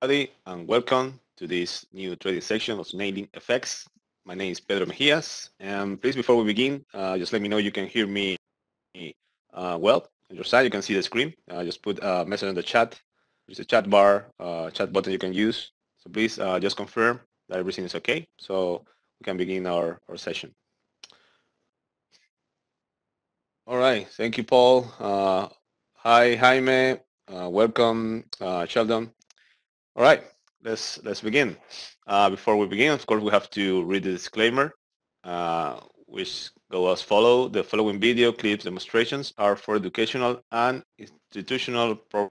everybody, and welcome to this new trading section of Nailing FX. My name is Pedro Mejias, and please, before we begin, just let me know you can hear me well. On your side, you can see the screen. Just put a message in the chat. There's a chat bar, chat button you can use. So please just confirm that everything is okay, so we can begin our session. All right, thank you, Paul. Hi, Jaime. Welcome, Sheldon. All right, let's begin. Before we begin, of course, we have to read the disclaimer, which go as follow. The following video clips demonstrations are for educational and institutional purpose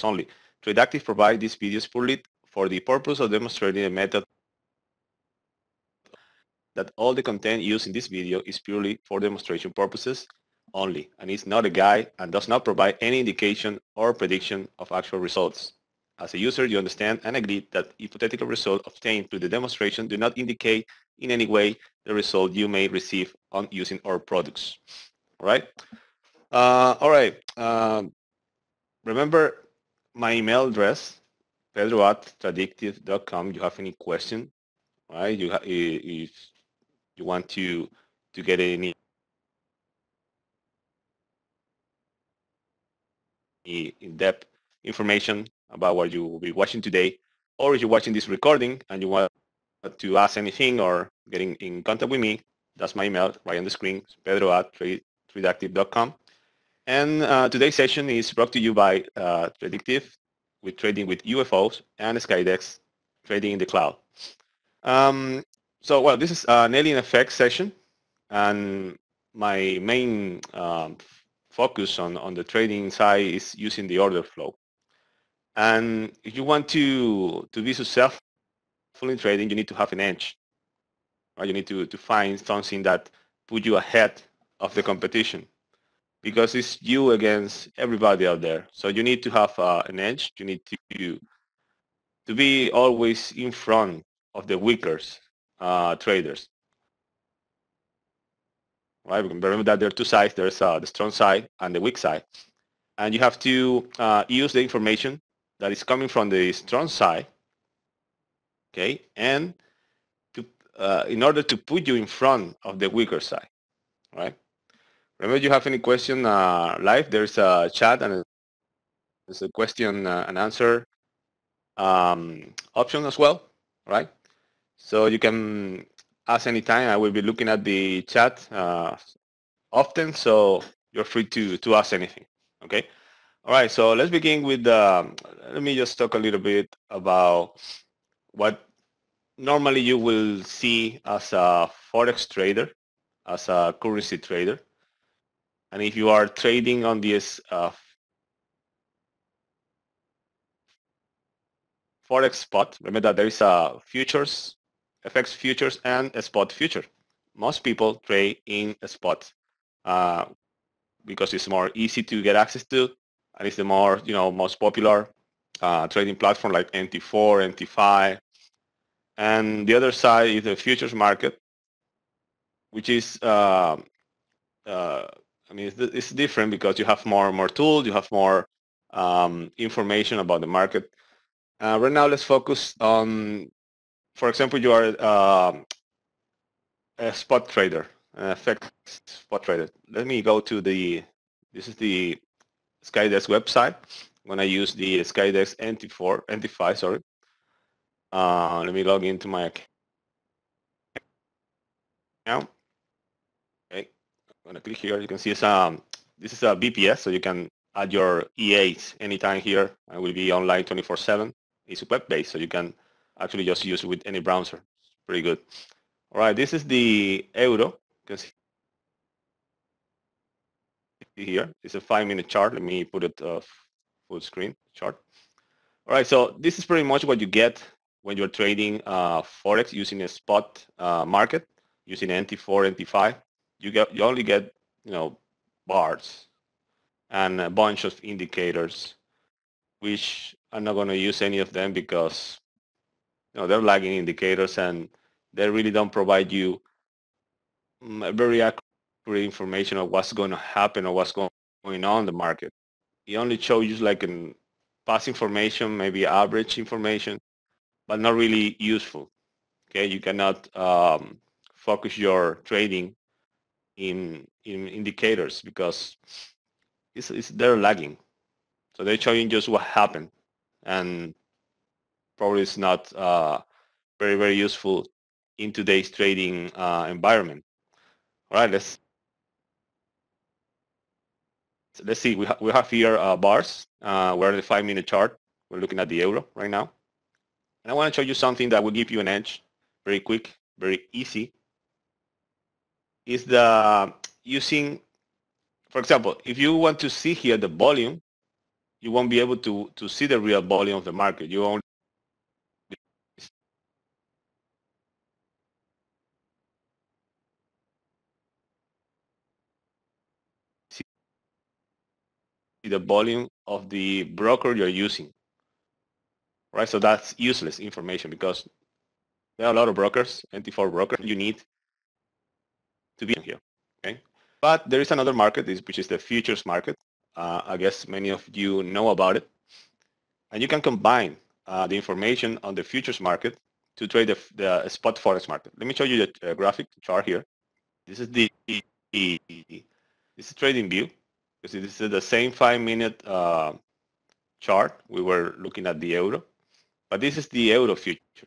only. Tradactive provide these videos purely for the purpose of demonstrating a method that all the content used in this video is purely for demonstration purposes only and is not a guide and does not provide any indication or prediction of actual results. As a user, you understand and agree that hypothetical results obtained through the demonstration do not indicate in any way the result you may receive on using our products. All right? All right. Remember my email address, pedro@tradictive.com. You have any question, right? If you want to get any in-depth information about what you will be watching today, or if you're watching this recording and you want to ask anything or get in contact with me, that's my email right on the screen, pedro@tradactive.com. And today's session is brought to you by Tradective with trading with UFOs and Skydex trading in the cloud. So, well, this is a Nailing FX session, and my main focus on the trading side is using the order flow. And if you want to be successful in trading, you need to have an edge. Right? You need to find something that put you ahead of the competition because it's you against everybody out there. So you need to have an edge. You need to be always in front of the weaker traders. Right? Remember that there are two sides. There's the strong side and the weak side. And you have to use the information that is coming from the strong side, okay, and to in order to put you in front of the weaker side, right? Remember, you have any question live? There's a chat and there's a question and answer option as well, right? So you can ask anytime. I will be looking at the chat often, so you're free to ask anything, okay? All right, so let's begin with, let me just talk a little bit about what normally you will see as a Forex trader, as a currency trader. And if you are trading on this Forex spot, remember that there is a futures, FX futures and a spot future. Most people trade in a spot uh, because it's more easy to get access to and it's the more, most popular trading platform like NT4, NT5. And the other side is the futures market, which is, I mean, it's different because you have more tools, you have more information about the market. Right now, let's focus on, for example, you are a spot trader, an FX spot trader. Let me go to this is the Skydesk website. When I use the Skydesk NT5, sorry. Let me log into my account. Okay, I'm gonna click here. You can see it's this is a BPS, so you can add your EAs anytime here. I will be online 24/7. It's web-based, so you can actually just use it with any browser. It's pretty good. All right, this is the euro. You can see here. It's a 5-minute chart. Let me put it full screen chart. All right, so this is pretty much what you get when you're trading Forex using a spot market, using NT4, NT5. You only get, bars and a bunch of indicators, which I'm not going to use any of them because they're lagging indicators and they really don't provide you very accurate information of what's going to happen or what's going on in the market. it only shows you like an past information, maybe average information, but not really useful. Okay, you cannot focus your trading in indicators because they're lagging. So they're showing just what happened, and probably it's not very useful in today's trading environment. All right, let's see. We have here bars. We're in the 5-minute chart. We're looking at the euro right now, and I want to show you something that will give you an edge, very quick, very easy. Is the using, for example, if you want to see here the volume, you won't be able to see the real volume of the market. You only see the volume of the broker you're using, right? So that's useless information because there are a lot of brokers, 24 brokers. You need to be here, okay? But there is another market, which is the futures market. I guess many of you know about it. And you can combine the information on the futures market to trade the spot forex market. Let me show you the graphic chart here. This is this is trading view. This is the same 5-minute chart. We were looking at the euro, but this is the euro future.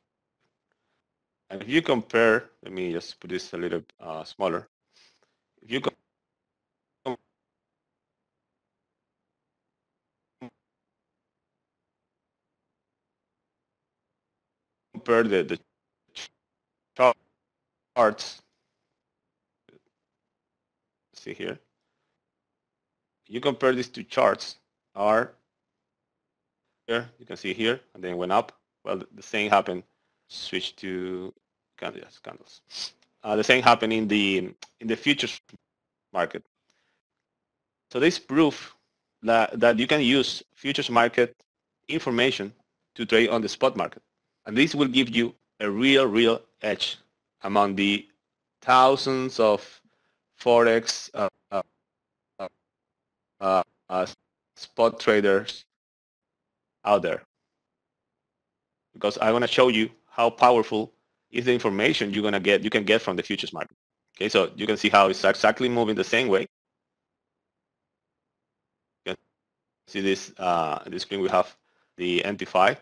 And if you compare, let me just put this a little smaller. If you compare the charts, see here, you compare these two charts, are here, you can see here, and then went up. Well, the same happened. Switch to candles. The same happened in the futures market. So this proof that you can use futures market information to trade on the spot market, and this will give you a real edge among the thousands of forex uh, uh, spot traders out there. Because I want to show you how powerful is the information you can get from the futures market. Okay, so you can see how it's exactly moving the same way. You can see this this screen we have the NT5.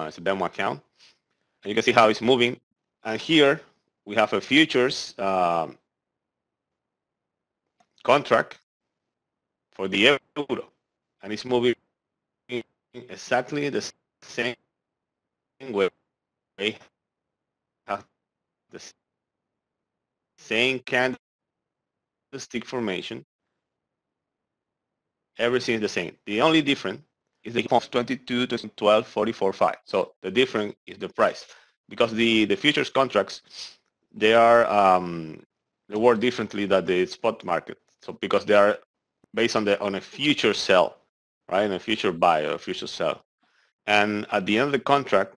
It's a demo account, and you can see how it's moving. And here we have a futures contract for the euro, and it's moving exactly the same way. Have the same candlestick formation. Everything is the same. The only difference is the 22, 12, 44, 5. So the difference is the price because the futures contracts, they are they work differently than the spot market. So because they are based on a future sell, right? On a future buy or a future sell. And at the end of the contract,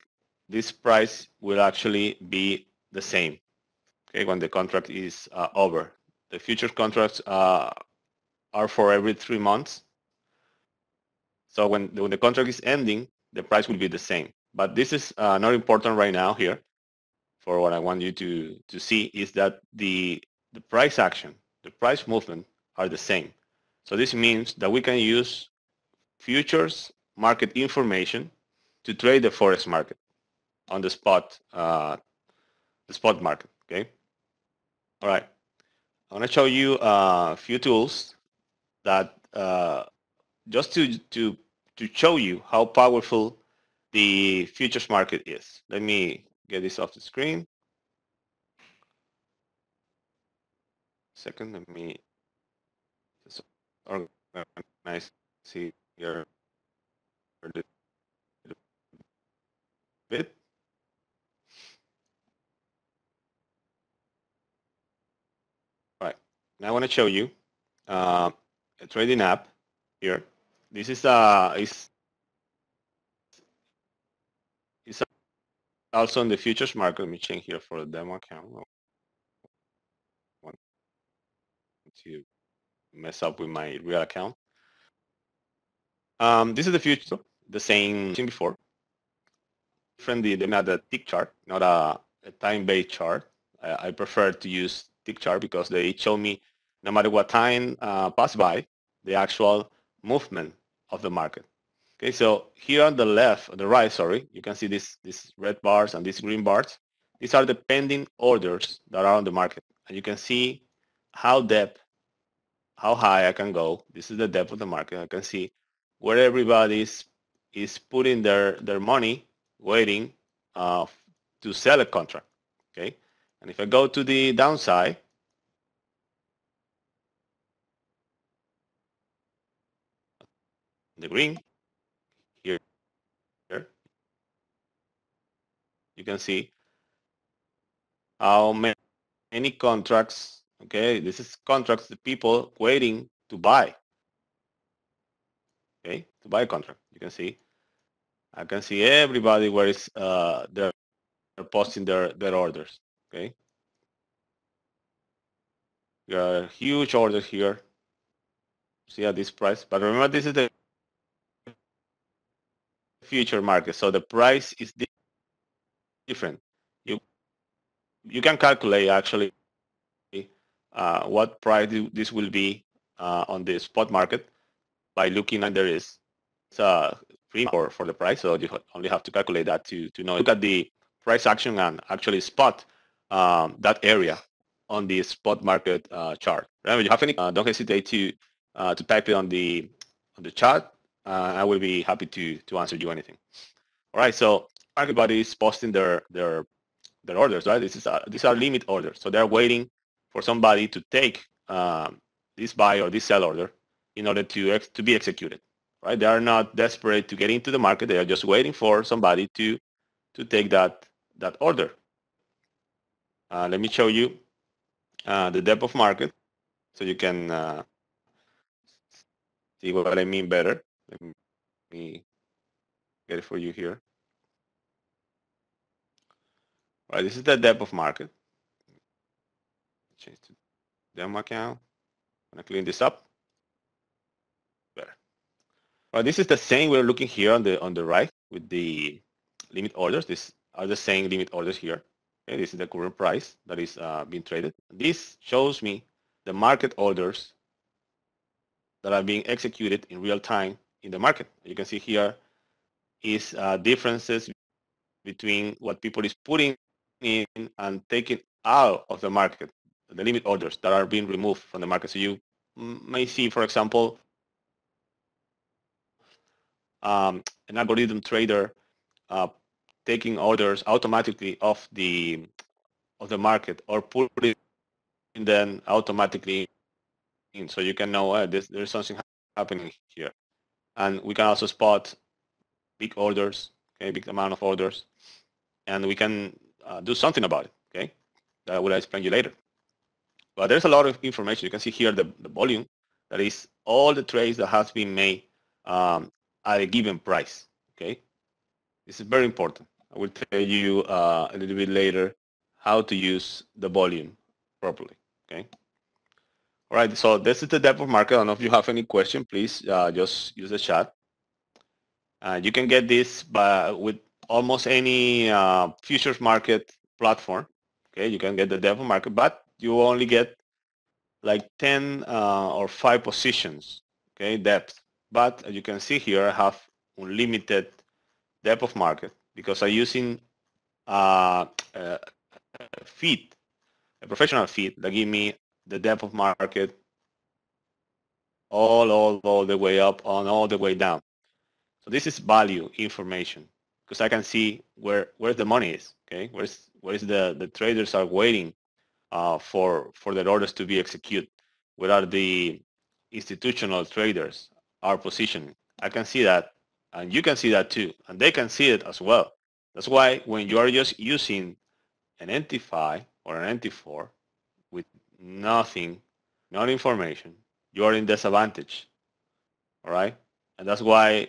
this price will actually be the same. Okay, when the contract is over. The futures contracts are for every 3 months. So when the contract is ending, the price will be the same. But this is not important right now here. For what I want you to see is that the price action, the price movement are the same. So this means that we can use futures market information to trade the forex market on the spot market. Okay. All right. I want to show you a few tools that just to show you how powerful the futures market is. Let me get this off the screen. Second, let me just organize here a little bit. All right. Now I want to show you a trading app here. This is also in the futures market. Let me change here for the demo account. I want to mess up with my real account. This is the future, the same thing before. Friendly, they made a tick chart, not a time-based chart. I prefer to use tick chart because they show me no matter what time pass by, the actual movement of the market. Okay, so here on the left, on the right, sorry, you can see these red bars and these green bars. These are the pending orders that are on the market. And you can see how depth, how high I can go. This is the depth of the market. I can see where everybody is putting their money waiting uh, to sell a contract. Okay, and if I go to the downside, the green here, you can see how many contracts. Okay, this is contracts the people waiting to buy. Okay, to buy a contract. You can see. I can see everybody where is they're posting their orders. Okay, there are huge orders here. See at this price, but remember this is the future market, so the price is different. You you can calculate actually what price this will be on the spot market by looking at there is free for the price. So you only have to calculate that to know. Look at the price action and actually spot that area on the spot market chart. Remember, you have any, don't hesitate to type it on the chat. I will be happy to answer you anything. All right, so everybody is posting their orders, right? These are limit orders, so they're waiting for somebody to take this buy or this sell order in order to be executed, right? They are not desperate to get into the market. They are just waiting for somebody to take that order. Let me show you the depth of market so you can see what I mean better. Let me get it for you here. All right, this is the depth of market. Change to demo account. I'm gonna clean this up. Better. This is the same we're looking here on the right with the limit orders. These are the same limit orders here. Okay, this is the current price that is being traded. This shows me the market orders that are being executed in real time in the market. You can see here is differences between what people is putting in and taking out of the market, the limit orders that are being removed from the market. So you may see, for example, an algorithm trader uh, taking orders automatically off of the market or putting them automatically in, so you can know there's something happening here. And we can also spot big orders, okay, big amount of orders, and we can do something about it. Okay, that will explain you later. But there's a lot of information. You can see here the volume, that is all the trades that has been made at a given price. Okay, this is very important. I will tell you a little bit later how to use the volume properly. Okay. All right. So this is the depth of market. I don't know if you have any question. Please just use the chat. You can get this with almost any futures market platform. Okay. You can get the depth of market, but you only get like 10 or 5 positions. Okay, depth. But as you can see here, I have unlimited depth of market because I'm using a feed, a professional feed that give me the depth of market all the way up and all the way down. So this is value information because I can see where the money is. Okay, where's the traders are waiting for their orders to be executed. Where are the institutional traders are positioning? I can see that, and you can see that too, and they can see it as well. That's why when you are just using an NT5 or an NT4 with nothing, no information, you are in disadvantage. All right, and that's why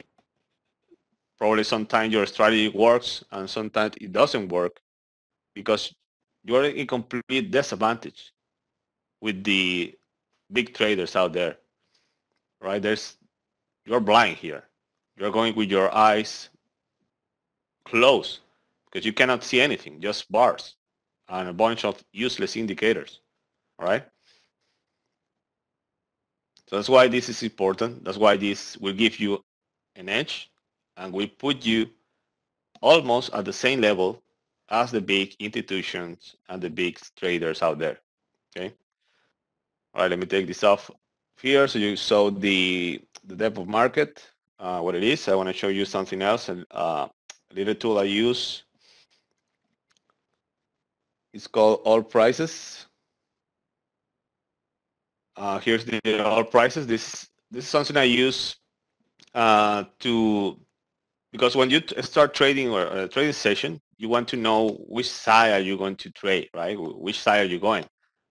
probably sometimes your strategy works and sometimes it doesn't work because you're in complete disadvantage with the big traders out there, right? You're blind here. you're going with your eyes closed because you cannot see anything, just bars and a bunch of useless indicators. All right. So that's why this is important. That's why this will give you an edge and will put you almost at the same level as the big institutions and the big traders out there. Okay. All right. Let me take this off here so you saw the depth of market, what it is. I want to show you something else. And a little tool I use is called all prices. Here's the all prices. This is something I use to because when you start trading or a trading session, you want to know which side are you going to trade, right? Which side are you going?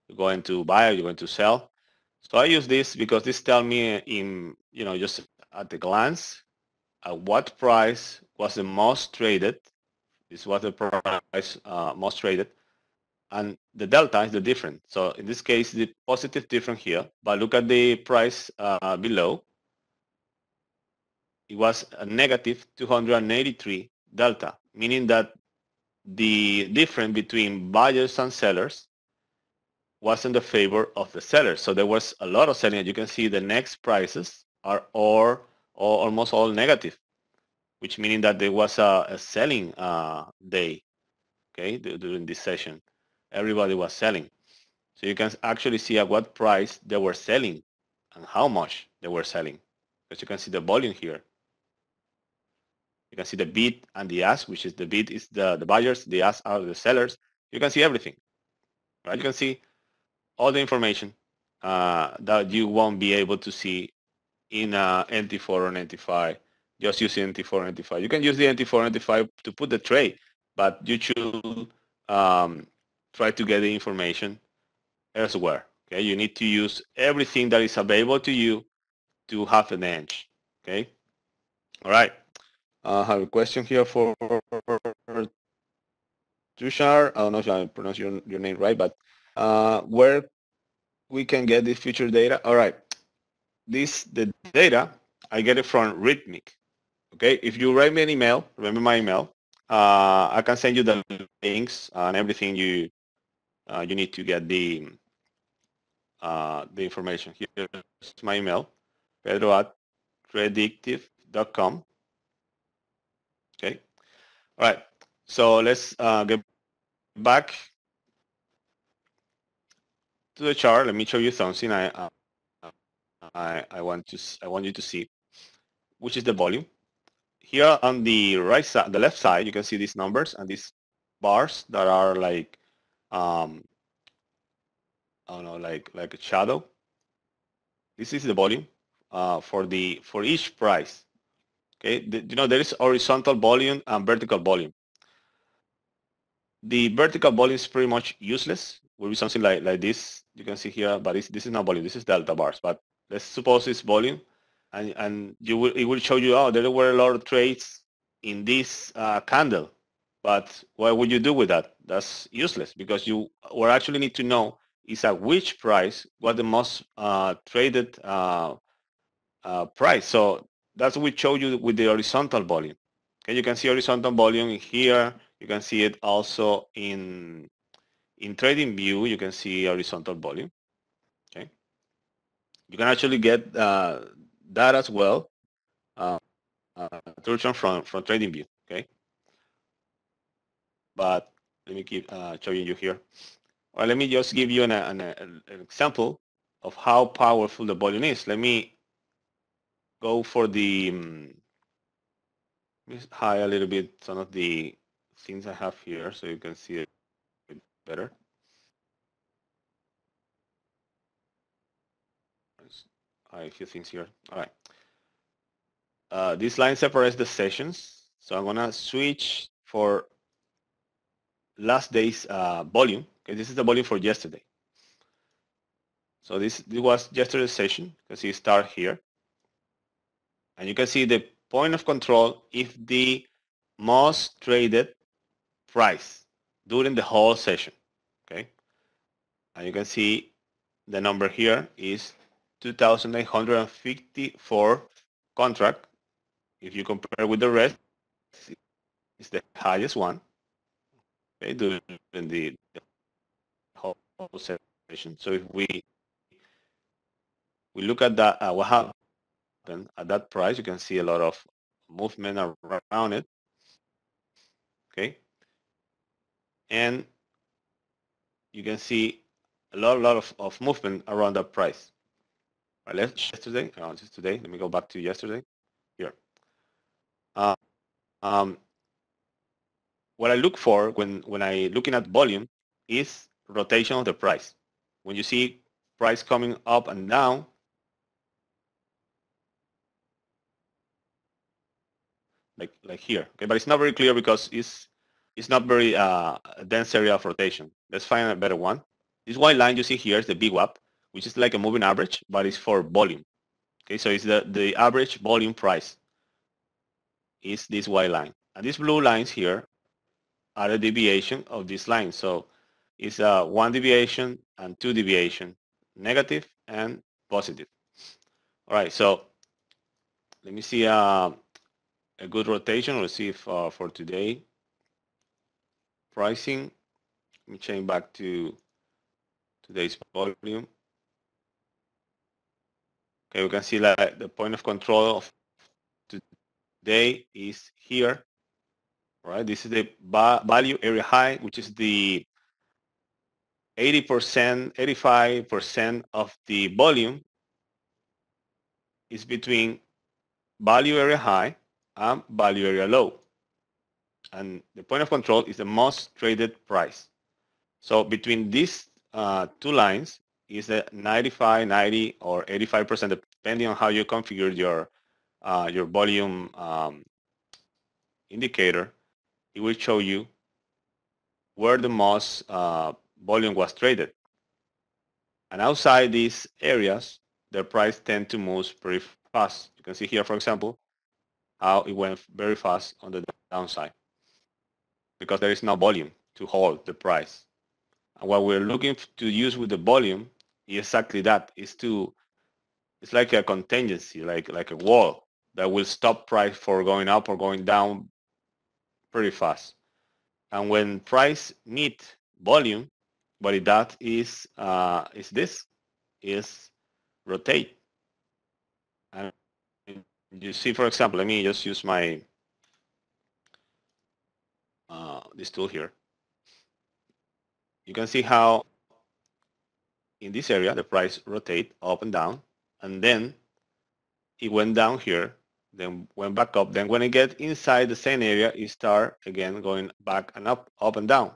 You're going to buy or you're going to sell. So I use this because this tells me in just at the glance at what price was the most traded. This was the price most traded, and the delta is the difference. So in this case, the positive difference here. But look at the price below. It was a negative 283 delta, meaning that the difference between buyers and sellers was in the favor of the sellers. So there was a lot of selling. As you can see, the next prices are all or almost all negative, which meaning that there was a selling day, okay, during this session. Everybody was selling. So you can actually see at what price they were selling and how much they were selling. As you can see the volume here. You can see the bid and the ask, which is the bid is the buyers, the ask are the sellers. You can see everything, right? You can see all the information that you won't be able to see in NT4 or NT5, just using NT4 and NT5. You can use the NT4 and NT5 to put the trade, but you should try to get the information elsewhere. Okay, you need to use everything that is available to you to have an edge. Okay, all right. I have a question here for Tushar. I don't know if I pronounce your name right, but where we can get this future data? All right, the data I get it from Rhythmic. Okay, if you write me an email, remember my email. I can send you the links and everything you need to get the information. Here's my email, Pedro at predictive.com. Okay. All right. So let's get back to the chart. Let me show you something I want you to see, which is the volume. Here on the right side, the left side, you can see these numbers and these bars that are like I don't know, like a shadow. This is the volume for each price. Okay, there is horizontal volume and vertical volume. The vertical volume is pretty much useless. Will be something like this. You can see here, but this is not volume. This is delta bars. But let's suppose it's volume, and it will show you, oh, there were a lot of trades in this candle. But what would you do with that? That's useless because you what actually need to know is at which price what the most traded price. So that's what we showed you with the horizontal volume. Okay, you can see horizontal volume here. You can see it also in trading view. You can see horizontal volume. Okay, you can actually get that as well. Uh, from trading view. Okay, but let me keep showing you here. Or let me just give you an example of how powerful the volume is. Let me go for the let me hide a little bit some of the things I have here so you can see it better. I have a few things here. All right. This line separates the sessions. So I'm gonna switch for last day's volume. Okay, this is the volume for yesterday. So this was yesterday's session because it start here. And you can see the point of control if the most traded price during the whole session. Okay. And you can see the number here is 2,854 contract if you compare with the rest, it's the highest one, okay, during the whole session. So if we look at that, what happened at that price, you can see a lot of movement around it, okay, and you can see a lot of movement around that price. Right, yesterday, just today, let me go back to yesterday here. Uh, um, what I look for when I looking at volume is rotation of the price. When you see price coming up and down, like here, okay, but it's not very clear because it's not very dense area of rotation. Let's find a better one. This white line you see here is the VWAP, which is like a moving average, but it's for volume. Okay, so it's the average volume price is this white line, and these blue lines here are a deviation of this line. So it's one deviation and two deviation, negative and positive. All right, so let me see a good rotation. Let's see if for today pricing. Let me change back to today's volume. Okay, we can see that the point of control of today is here. Right, this is the value area high, which is the 80%, 85% of the volume is between value area high and value area low. And the point of control is the most traded price. So between these two lines is the 95, 90, or 85%, depending on how you configure your volume indicator. It will show you where the most volume was traded. And outside these areas, the price tend to move pretty fast. You can see here, for example, how it went very fast on the downside because there is no volume to hold the price. And what we're looking to use with the volume is exactly that. It's like a contingency, like a wall that will stop price for going up or going down pretty fast. And when price meet volume, what it does is this, is rotate. And you see, for example, let me just use my this tool here. You can see how in this area the price rotate up and down, and then it went down here, then went back up. Then when it get inside the same area, it start again going back and up and down.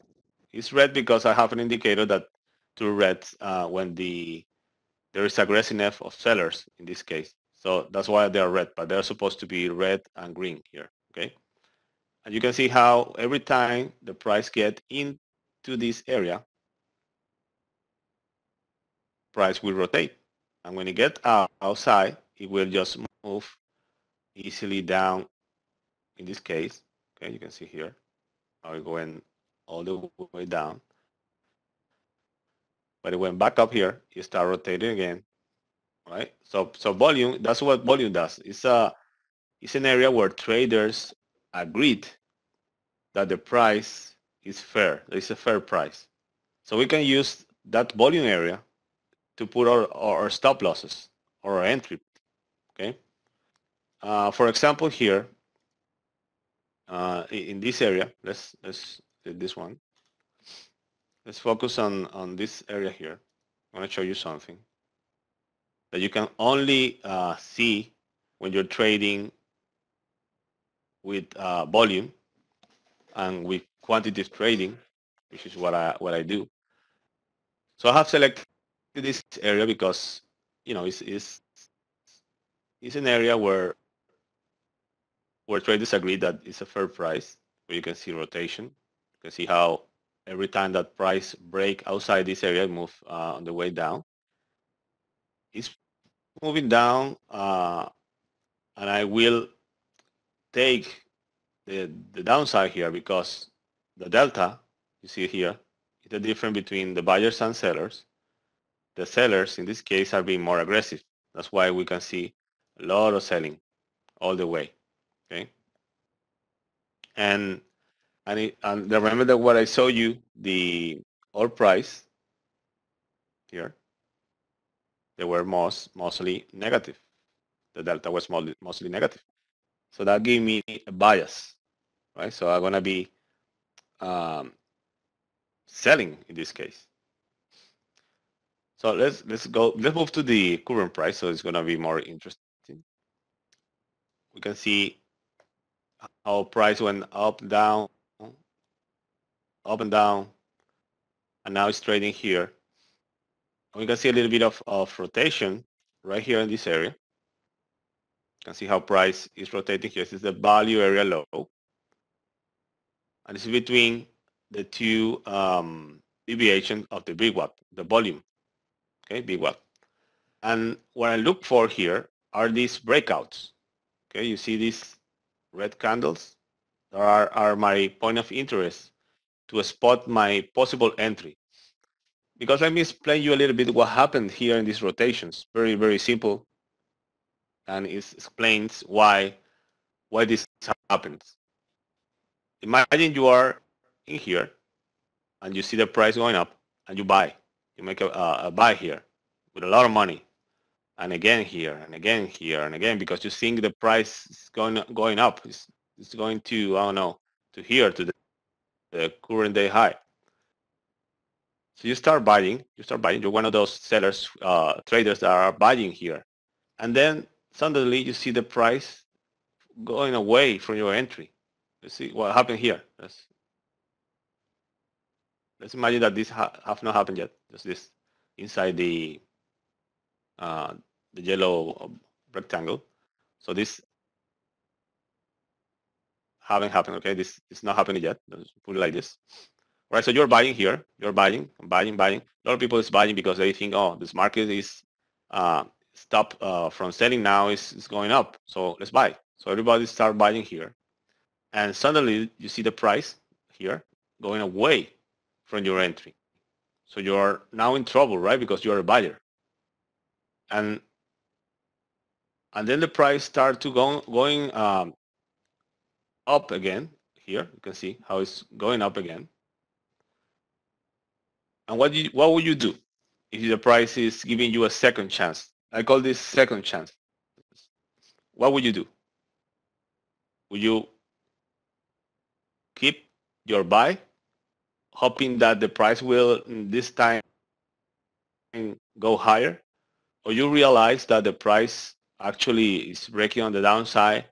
It's red because I have an indicator that to red when there is aggressiveness of sellers in this case. So that's why they are red, but they're supposed to be red and green here, okay? And you can see how every time the price get into this area, price will rotate. And when it get outside, it will just move easily down in this case. Okay, you can see here how it going all the way down. But it went back up here, it start rotating again, right? So volume, that's what volume does. It's an area where traders agreed that the price is fair. It's a fair price. So we can use that volume area to put our stop losses or our entry, okay? For example, here, in this area, let's do this one. Let's focus on this area here. I want to show you something that you can only see when you're trading with volume and with quantitative trading, which is what I do. So I have selected this area because it's an area where traders agree that it's a fair price, where you can see rotation. You can see how every time that price break outside this area, move on the way down. It's moving down, and I will take the downside here because the delta you see here is the difference between the buyers and sellers. The sellers in this case are being more aggressive. That's why we can see a lot of selling all the way. Okay, and and remember that what I showed you, the oil price here, they were mostly negative. The delta was mostly negative. So that gave me a bias, right? So I'm gonna be um, selling in this case. So let's move to the current price. So it's gonna be more interesting. We can see how price went up and down, and now it's trading here. And we can see a little bit of rotation right here in this area. You can see how price is rotating here. This is the value area low, and it's between the two deviation of the VWAP, the volume, okay, VWAP. And what I look for here are these breakouts. Okay, you see these red candles? There are my point of interest to spot my possible entry. Because let me explain you a little bit what happened here in these rotations. Very, very simple. And it explains why this happens. Imagine you are in here and you see the price going up and you buy. You make a buy here with a lot of money. And again here, and again here, and again, because you think the price is going up. It's going to, I don't know, to here, to the current day high. So you start buying. You're one of those sellers, traders that are buying here. And then suddenly you see the price going away from your entry. You see what happened here. Let's imagine that this have not happened yet. Just this inside uh, the yellow rectangle. So this haven't happened. Okay, this is not happening yet. Let's put it like this. All right, so you're buying here. You're buying, buying. A lot of people is buying because they think, oh, this market is stop from selling now. Is going up. So let's buy. So everybody start buying here, and suddenly you see the price here going away from your entry. So you are now in trouble, right? Because you are a buyer, and then the price start to going up again. Here you can see how it's going up again. And what would you do if the price is giving you a second chance? I call this second chance. What would you do? Would you keep your buy, hoping that the price will this time go higher? Or you realize that the price actually is breaking on the downside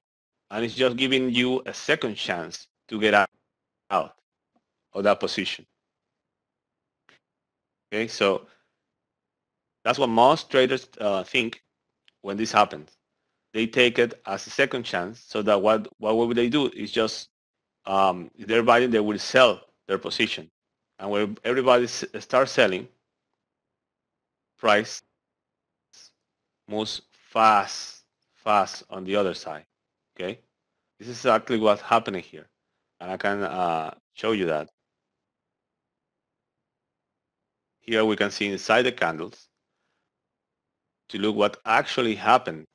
and it's just giving you a second chance to get out of that position? Okay, so that's what most traders think when this happens. They take it as a second chance, so that what would they do is just if they're buying, they will sell their position, and when everybody starts selling, price moves fast on the other side. Okay, this is exactly what's happening here, and I can show you that. Here we can see inside the candles to look what actually happened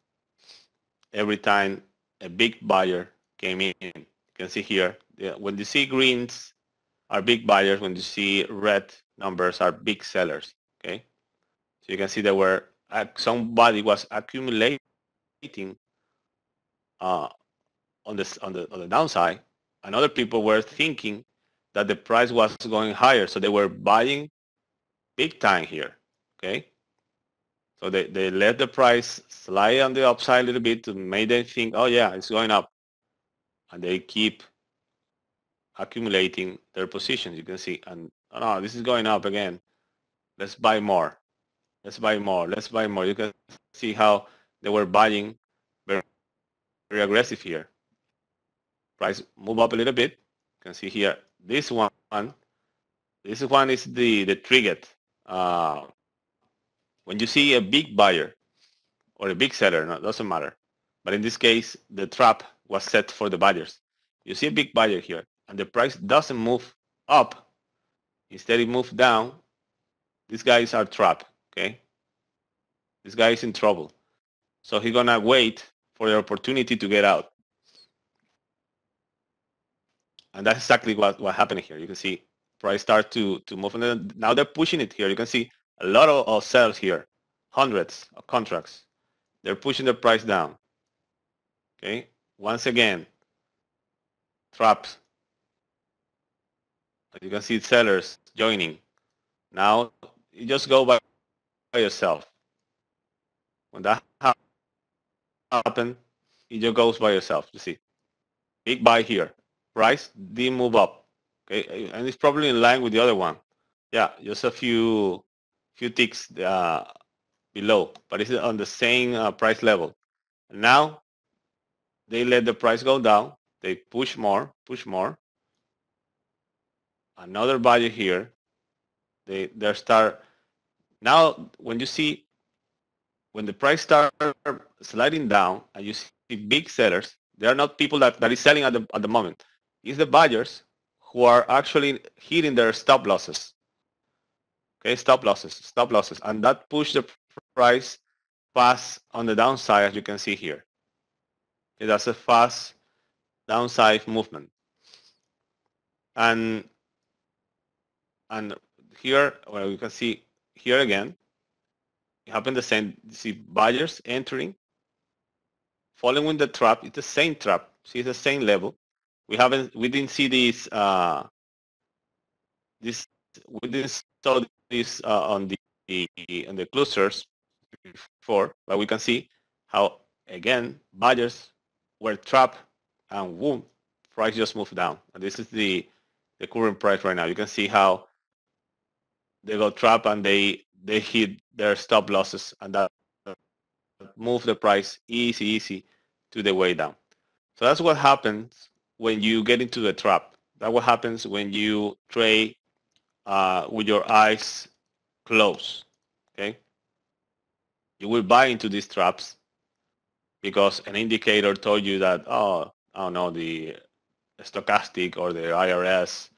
every time a big buyer came in. You can see here, when you see greens are big buyers, when you see red numbers are big sellers. Okay, so you can see that where somebody was accumulating uh, on the downside, and other people were thinking that the price was going higher, so they were buying big time here. Okay, so they let the price slide on the upside a little bit to make them think, oh yeah, it's going up, and they keep accumulating their positions. You can see, and oh no, this is going up again. Let's buy more. Let's buy more. Let's buy more. You can see how they were buying very, very aggressive here. Price move up a little bit. You can see here this one. This one is the trigger. Uh, when you see a big buyer or a big seller, no, doesn't matter. But in this case, the trap was set for the buyers. You see a big buyer here, and the price doesn't move up. Instead, it moves down. These guys are trapped. Okay, this guy is in trouble. So he's gonna wait for the opportunity to get out. And that's exactly what happened here. You can see price start to move, and then now they're pushing it here. You can see a lot of sales here, hundreds of contracts. They're pushing the price down. Okay, once again, traps. You can see sellers joining. Now you just go by yourself. When that happens, it just goes by yourself. You see, big buy here. Price didn't move up. Okay, and it's probably in line with the other one. Yeah, just a few ticks below, but it's on the same price level. Now they let the price go down. They push more, push more. Another buyer here. They start now. When you see when the price start sliding down and you see big sellers, they are not people that is selling at the moment. It's the buyers who are actually hitting their stop losses. Okay, stop losses, and that push the price fast on the downside, as you can see here. Okay, that's a fast downside movement. And here, well, you can see here again, it happened the same. You see buyers entering, following the trap. It's the same trap. See, it's the same level. We didn't see this, we didn't saw this on the clusters before, but we can see how again buyers were trapped and boom, price just moved down. And this is the current price right now. You can see how they got trapped and they hit their stop losses, and that moved the price easy to the way down. So that's what happens when you get into the trap. That's what happens when you trade with your eyes closed. Okay, you will buy into these traps because an indicator told you that, oh, I don't know, the stochastic or the IRS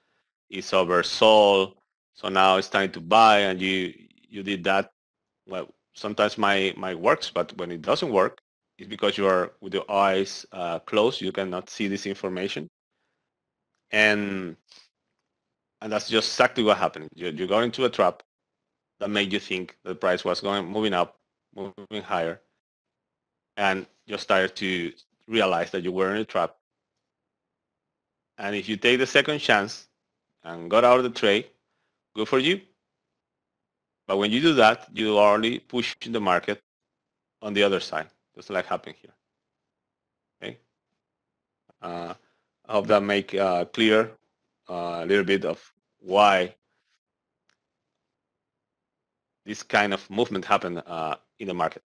is oversold, so now it's time to buy, and you did that. Well, sometimes my works, but when it doesn't work, it's because you are with your eyes closed. You cannot see this information, and that's just exactly what happened. You got into a trap that made you think the price was moving up, moving higher, and you started to realize that you were in a trap. And if you take the second chance and got out of the trade, good for you. But when you do that, you are only pushing the market on the other side, just like happened here. Okay. I hope that make clear a little bit of why this kind of movement happened in the market.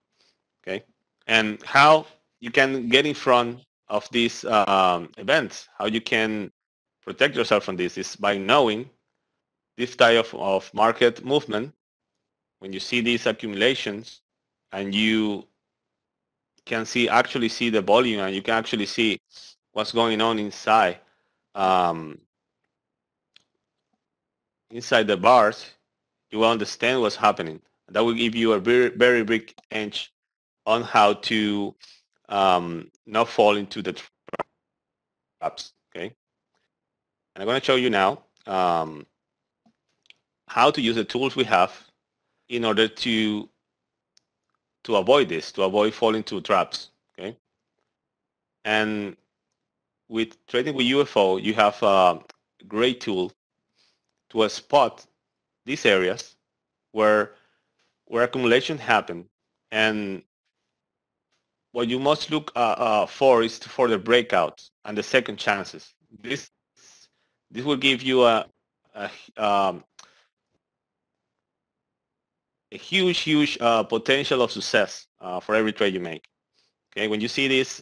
Okay, and how you can get in front of these events, how you can protect yourself from this is by knowing this type of market movement. When you see these accumulations and you can actually see the volume, and you can actually see what's going on inside um, inside the bars, you will understand what's happening. That will give you a very big edge on how to not fall into the traps. Okay, and I'm going to show you now how to use the tools we have in order to avoid this, to avoid falling into traps. Okay, and with trading with UFO, you have a great tool to spot these areas where accumulation happen, and what you must look for is for the breakouts and the second chances. This will give you a, um, a huge potential of success for every trade you make. Okay, when you see this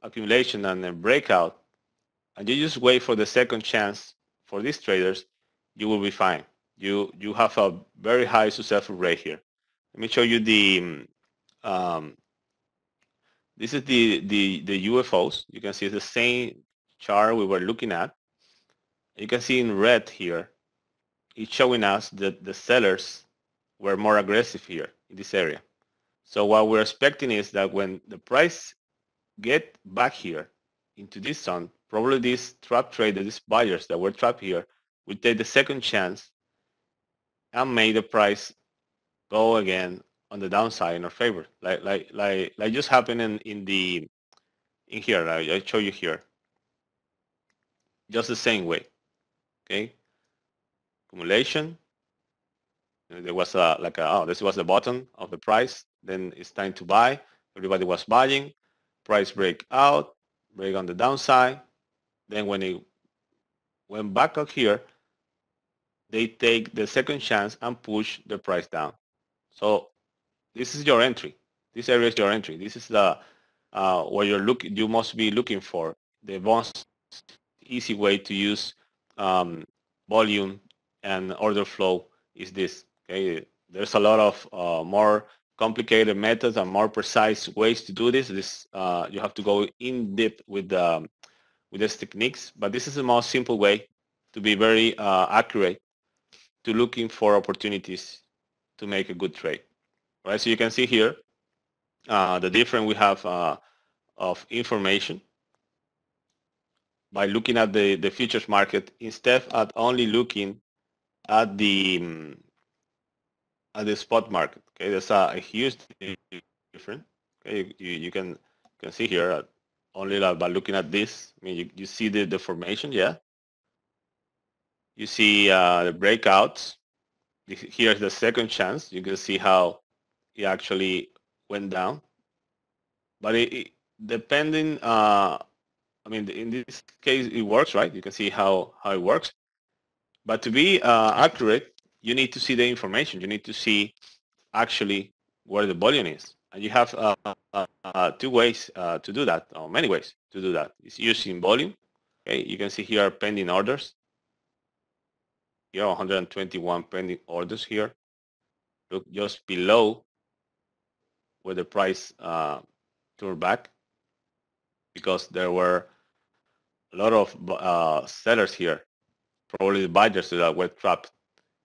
accumulation and then breakout, and you just wait for the second chance for these traders, you will be fine. You have a very high successful rate here. Let me show you the this is the UFOs. You can see it's the same chart we were looking at. You can see in red here, it's showing us that the sellers were more aggressive here in this area. So what we're expecting is that when the price get back here into this zone, probably these trap traders, these buyers that were trapped here, will take the second chance and make the price go again on the downside in our favor, like just happened in here. I show you here, just the same way. Okay, accumulation. There was this was the bottom of the price. Then it's time to buy. Everybody was buying. Price break out, break on the downside. Then when it went back up here, they take the second chance and push the price down. So this is your entry. This area is your entry. This is the what you must be looking for. The most easy way to use volume and order flow is this. Okay, there's a lot of more complicated methods and more precise ways to do this. You have to go in deep with these techniques, but this is the most simple way to be very accurate to looking for opportunities to make a good trade. Right, so you can see here the difference we have of information by looking at the futures market instead of only looking at the spot market. Okay, there's a huge difference. Okay, you can see here only by looking at this. I mean, you see the formation, yeah. You see the breakouts. Here's the second chance. You can see how it actually went down. But depending, I mean, in this case, it works, right? You can see how it works. But to be accurate, you need to see the information. You need to see actually where the volume is. And you have two ways to do that, or many ways to do that. It's using volume. Okay, you can see here pending orders. Here, 121 pending orders here. Look just below where the price turned back, because there were a lot of sellers here, probably the buyers that were trapped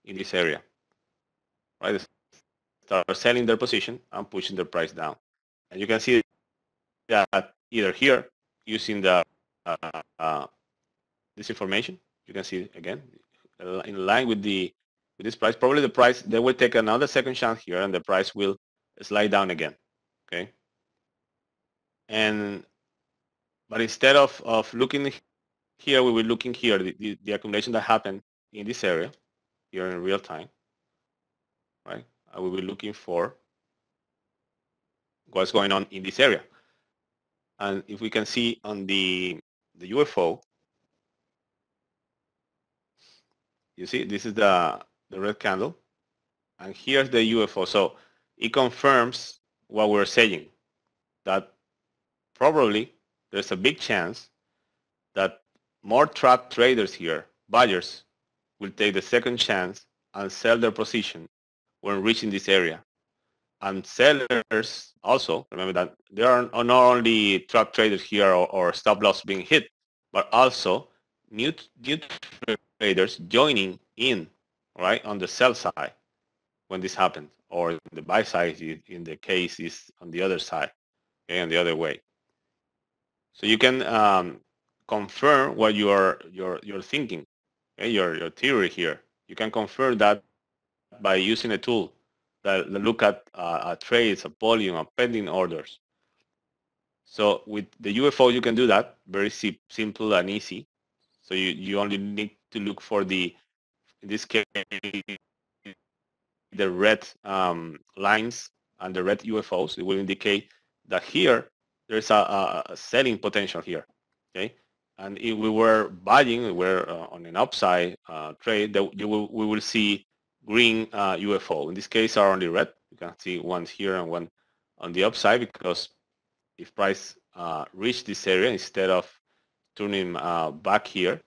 in this area. Right, they start selling their position and pushing the price down. And you can see that either here using the this information, you can see again in line with this price. Probably the price, they will take another second chance here, and the price will slide down again. Okay, but instead of looking here, we were looking here the accumulation that happened in this area here in real time, right? And we were looking for what's going on in this area. And if we can see on the UFO, you see this is the red candle, and here's the UFO. So it confirms what we're saying, that probably there's a big chance that more trap traders here, buyers, will take the second chance and sell their position when reaching this area. And sellers also, remember that there are not only trap traders here or stop loss being hit, but also new traders joining in, right, on the sell side when this happens, or the buy side in the case is on the other side, okay, and the other way. So you can confirm what you're thinking, okay, your theory here. You can confirm that by using a tool that look at trades, a volume, a pending orders. So with the UFO, you can do that very simple and easy. So you only need to look for in this case, the red lines and the red UFOs. It will indicate that here there's a selling potential here. Okay, and if we were buying, we're on an upside trade, that we will see green UFO. In this case, are only red. You can see one here and one on the upside, because if price reach this area instead of turning back here,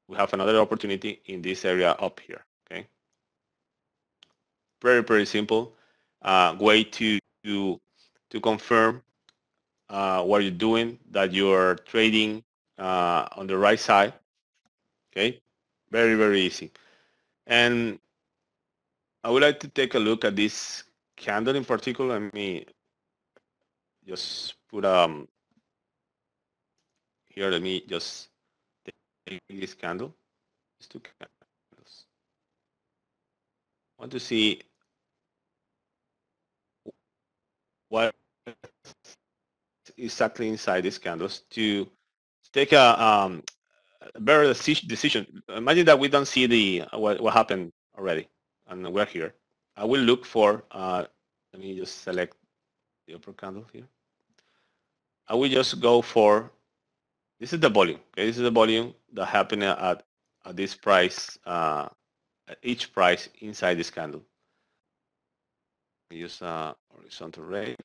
we have another opportunity in this area up here. Okay, very simple way to confirm what you're doing, that you're trading on the right side. Okay, very easy. And I would like to take a look at this candle in particular. Let me just put here, let me just take this candle, these two candles. I want to see what exactly inside these candles to take a better decision. Imagine that we don't see the what happened already, and we're here. I will look for. Let me just select the upper candle here. I will just go for. This is the volume. Okay, this is the volume that happened at this price. At each price inside this candle. I use horizontal ray.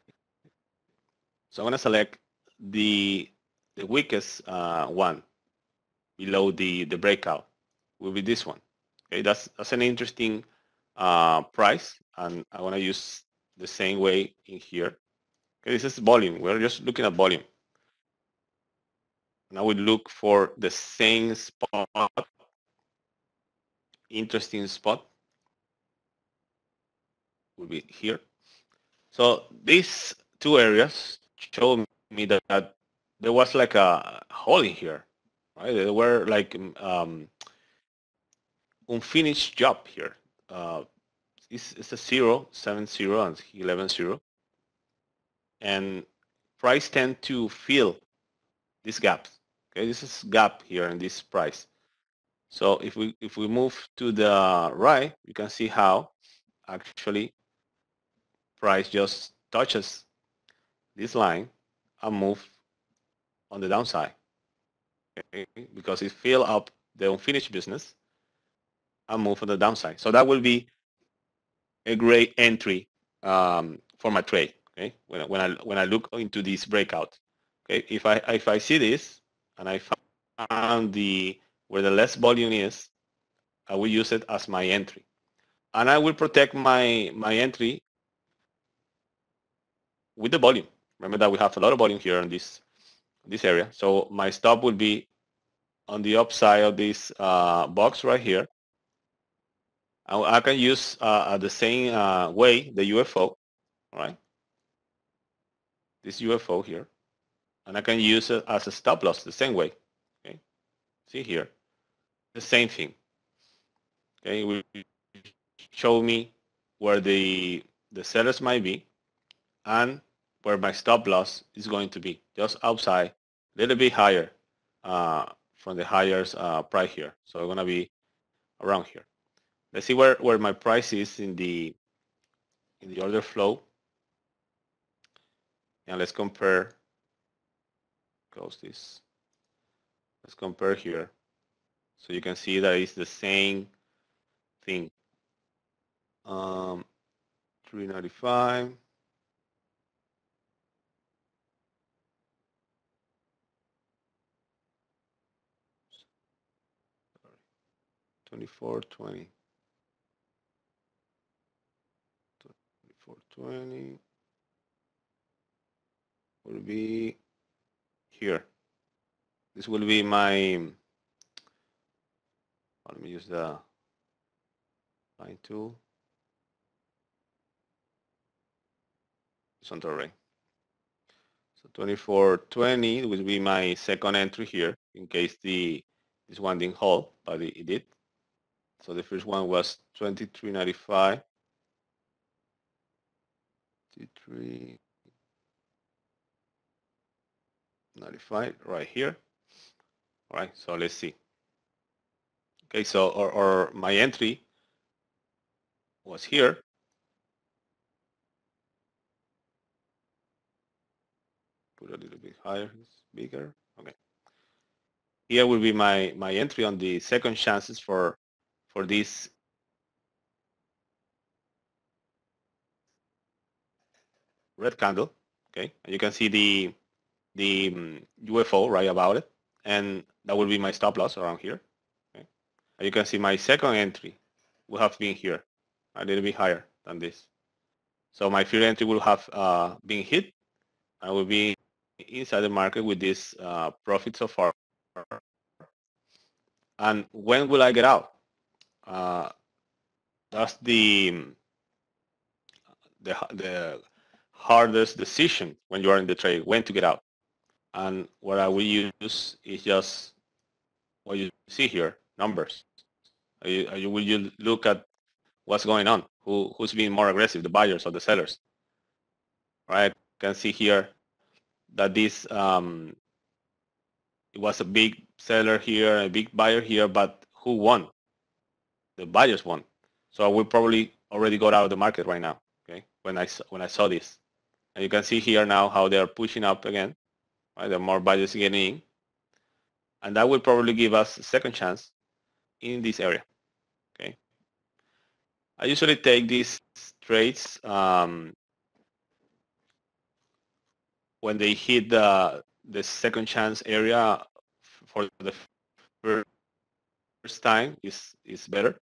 So I'm gonna select the weakest one below the breakout. Will be this one. Okay, that's an interesting price, and I want to use the same way in here. Okay, this is volume. We're just looking at volume. And I would look for the same spot, interesting spot will be here. So these two areas show me that there was like a hole in here, right? There were like unfinished job here. Uh, it's a 0, 7, 0, and 11, 0. And price tend to fill these gaps. Okay, this is gap here in this price. So if we move to the right, you can see how actually price just touches this line and move on the downside. Okay, because it fill up the unfinished business and move on the downside. So that will be a great entry for my trade. Okay, when I look into this breakout. Okay, if I see this and I found the where the less volume is, I will use it as my entry, and I will protect my entry with the volume. Remember that we have a lot of volume here in this area, so my stop will be on the upside of this box right here. I can use the same way the UFO, all right? This UFO here, and I can use it as a stop loss the same way. Okay, see here, the same thing. Okay, it will show me where the sellers might be and where my stop loss is going to be, just outside, a little bit higher from the higher price here. So I'm gonna be around here. Let's see where my price is in the order flow, and let's compare. Close this. Let's compare here, so you can see that it's the same thing. 395. 2420. 2420 will be here. This will be my, let me use the line tool. It's on the array. So 2420 will be my second entry here in case this one didn't hold, but it did. So the first one was 2395. 2395 right here. All right, so let's see. Okay, so or my entry was here. Put a little bit higher, it's bigger. Okay. Here will be my entry on the second chances for this red candle. Okay, and you can see the UFO right about it, and that will be my stop loss around here. Okay, and you can see my second entry will have been here, a little bit higher than this. So my third entry will have been hit. I will be inside the market with this profit so far. And when will I get out? That's the hardest decision when you are in the trade, when to get out. And what I will use is just what you see here, numbers. You look at what's going on, who's being more aggressive, the buyers or the sellers, right? You can see here that this it was a big seller here, a big buyer here, but who won? The buyers won. So I will probably already got out of the market right now. Okay, when I saw this, and you can see here now how they are pushing up again. Right, the more buyers getting in, and that will probably give us a second chance in this area. Okay, I usually take these trades when they hit the second chance area for the first time is better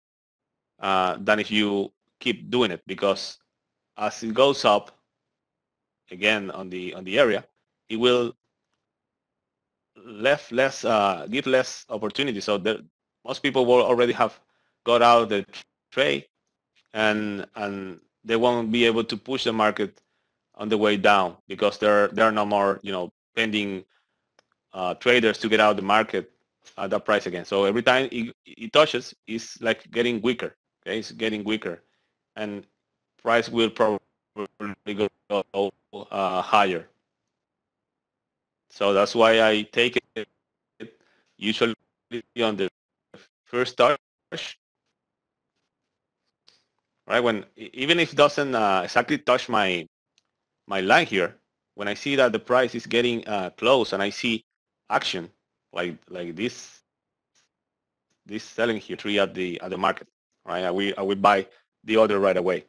than if you keep doing it, because as it goes up again on the area, it will give less opportunity. So most people will already have got out of the trade, and they won't be able to push the market on the way down, because there are no more pending traders to get out of the market at that price again. So every time it touches, it's like getting weaker. Okay, it's getting weaker, and price will probably go higher. So that's why I take it usually on the first touch, right? When even if it doesn't exactly touch my line here, when I see that the price is getting close and I see action like this selling here, three at the market, right? I will buy the order right away.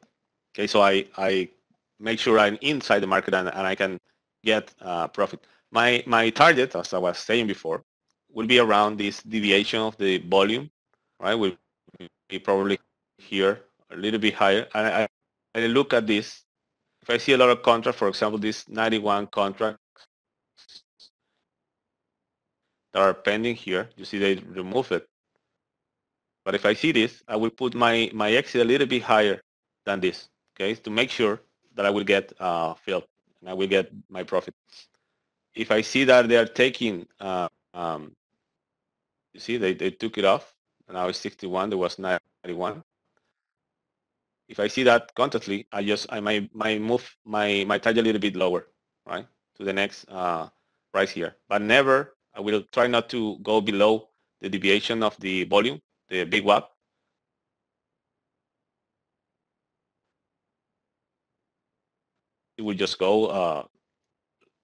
Okay, so I make sure I'm inside the market, and I can get profit. My target, as I was saying before, will be around this deviation of the volume, right? Will be probably here a little bit higher. And I look at this. If I see a lot of contract, for example, this 91 contract that are pending here, you see they remove it. But if I see this, I will put my exit a little bit higher than this, okay, to make sure that I will get filled and I will get my profit. If I see that they are taking, you see, they took it off, and now it's 61, there was 91. If I see that constantly, I might move my target a little bit lower, right, to the next price here. But never, I will try not to go below the deviation of the volume, the big WAP. It will just go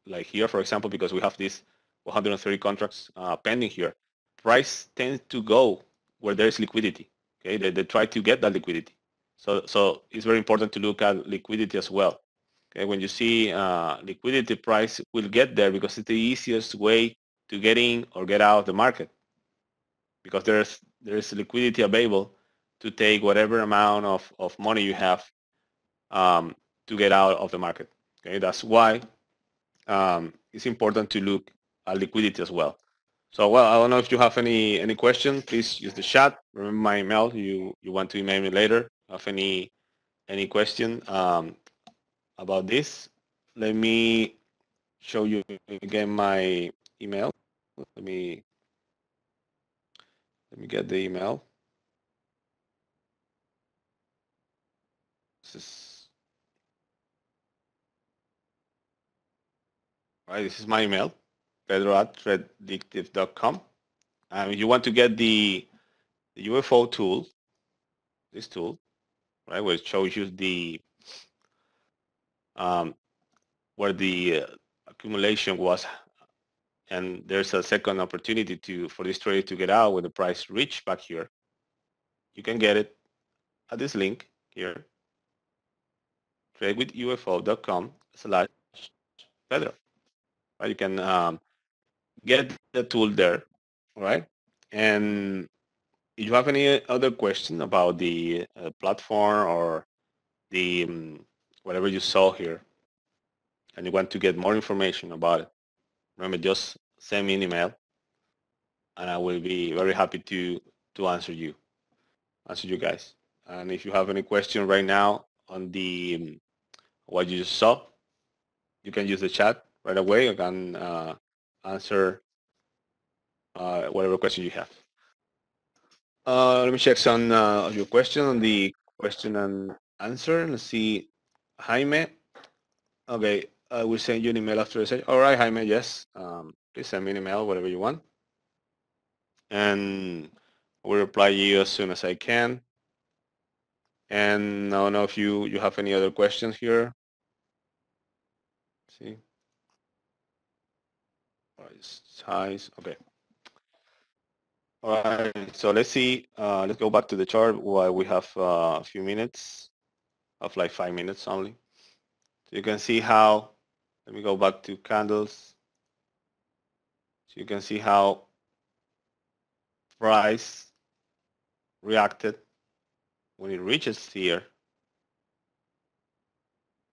like here, for example, because we have these 130 contracts pending here. Price tends to go where there is liquidity. Okay, they try to get that liquidity. So it's very important to look at liquidity as well. Okay, when you see liquidity, price will get there because it's the easiest way to get in or get out of the market, because there's liquidity available to take whatever amount of money you have to get out of the market. Okay, that's why it's important to look at liquidity as well. So, well, I don't know if you have any question. Please use the chat. Remember my email. You want to email me later. Have any question about this? Let me show you again my email. Let me get the email. This is right. This is my email, pedro@tradewithufos.com. If you want to get the UFO tool, this tool, right, where it shows you the um, where the accumulation was, and there's a second opportunity for this trade to get out when the price reach back here. You can get it at this link here, tradewithufo.com/Pedro. Right? You can get the tool there, right? And if you have any other question about the platform or the whatever you saw here, and you want to get more information about it, remember, just send me an email, and I will be very happy to answer you guys. And if you have any question right now on the what you just saw, you can use the chat right away. I can answer whatever question you have. Let me check some of your question on the question and answer. Let's see. Jaime. Okay, I will send you an email after the session. All right, Jaime, yes. Please send me an email, whatever you want. And I will reply you as soon as I can. And I don't know if you have any other questions here. See. All right, size. Okay. All right. So let's see. Let's go back to the chart while we have a few minutes, of like 5 minutes only. So you can see how. Let me go back to candles. So you can see how price reacted when it reaches here,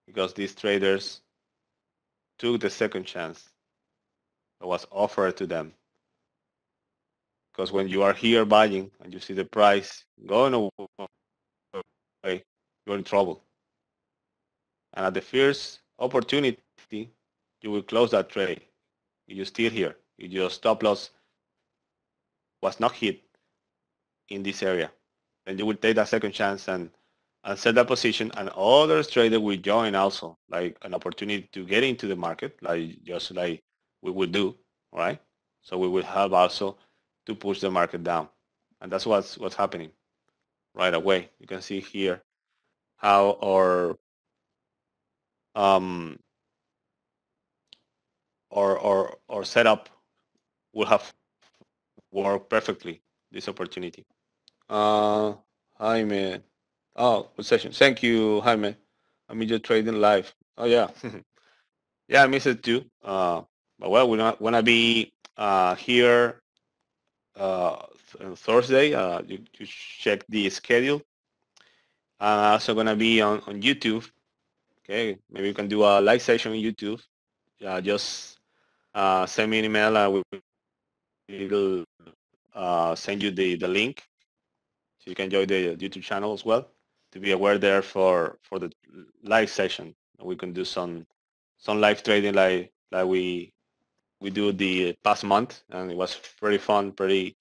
because these traders took the second chance that was offered to them. Because when you are here buying and you see the price going away, you're in trouble. And at the first opportunity, you will close that trade. You're still here. Your stop loss was not hit in this area. Then you will take that second chance and set that position, and others traders will join also, like an opportunity to get into the market, like just like we will do, right? So we will help also to push the market down. And that's what's happening right away. You can see here how um, our setup will have worked perfectly this opportunity. Jaime. Oh, good session. Thank you, Jaime. I'm just trading live. Oh yeah. Yeah, I miss it too. But well, we're not gonna be here on Thursday. You check the schedule. Also gonna be on YouTube. Okay, maybe we can do a live session on YouTube. Just send me an email. We'll send you the link so you can join the YouTube channel as well to be aware there for the live session. We can do some live trading like we do the past month, and it was pretty fun, pretty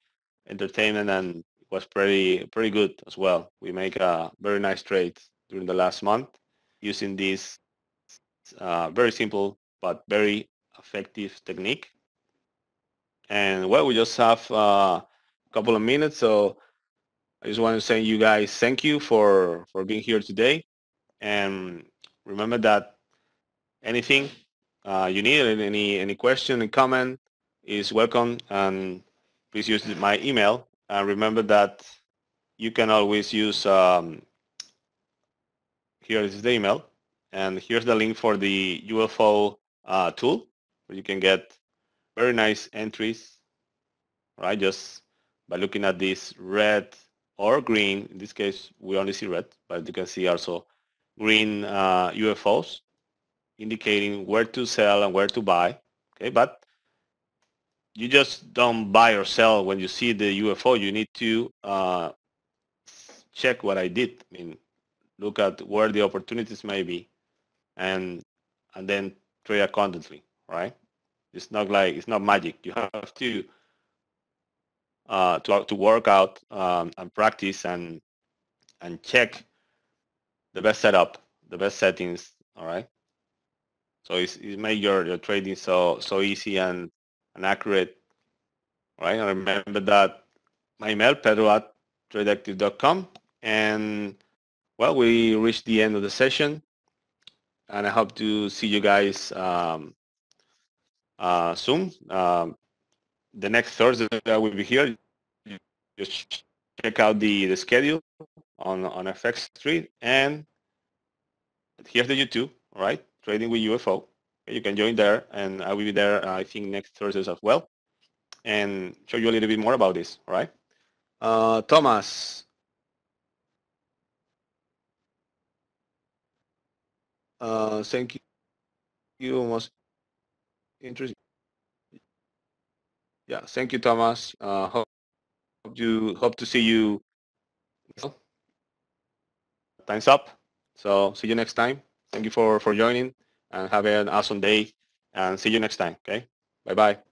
entertainment, and it was pretty good as well. We make a very nice trade during the last month using this very simple but very effective technique. And well, we just have a couple of minutes, so I just want to say you guys thank you for being here today. And remember that anything you need, any question, any comment is welcome. And please use my email. And remember that you can always use, here is the email. And here's the link for the UFO tool, where you can get very nice entries, right? Just by looking at this red or green. In this case, we only see red, but you can see also green UFOs indicating where to sell and where to buy. Okay, but you just don't buy or sell when you see the UFO. You need to check what I did. I mean, look at where the opportunities may be, and then trade accordingly. Right? It's not like it's not magic. You have to work out and practice and check the best setup, the best settings. All right. So it make your trading so easy and accurate. Right. And remember that my email, pedro@tradeactive.com. And well, we reached the end of the session, and I hope to see you guys soon. The next Thursday I will be here. Just check out the schedule on FX Street, and here's the YouTube, all right? Trading with UFO. You can join there, and I will be there, I think, next Thursday as well, and show you a little bit more about this, all right? Thomas, thank you. Most interesting. Yeah, thank you, Thomas. Hope to see you. Time's up. So see you next time. Thank you for joining, and have an awesome day, and see you next time. Okay. Bye bye.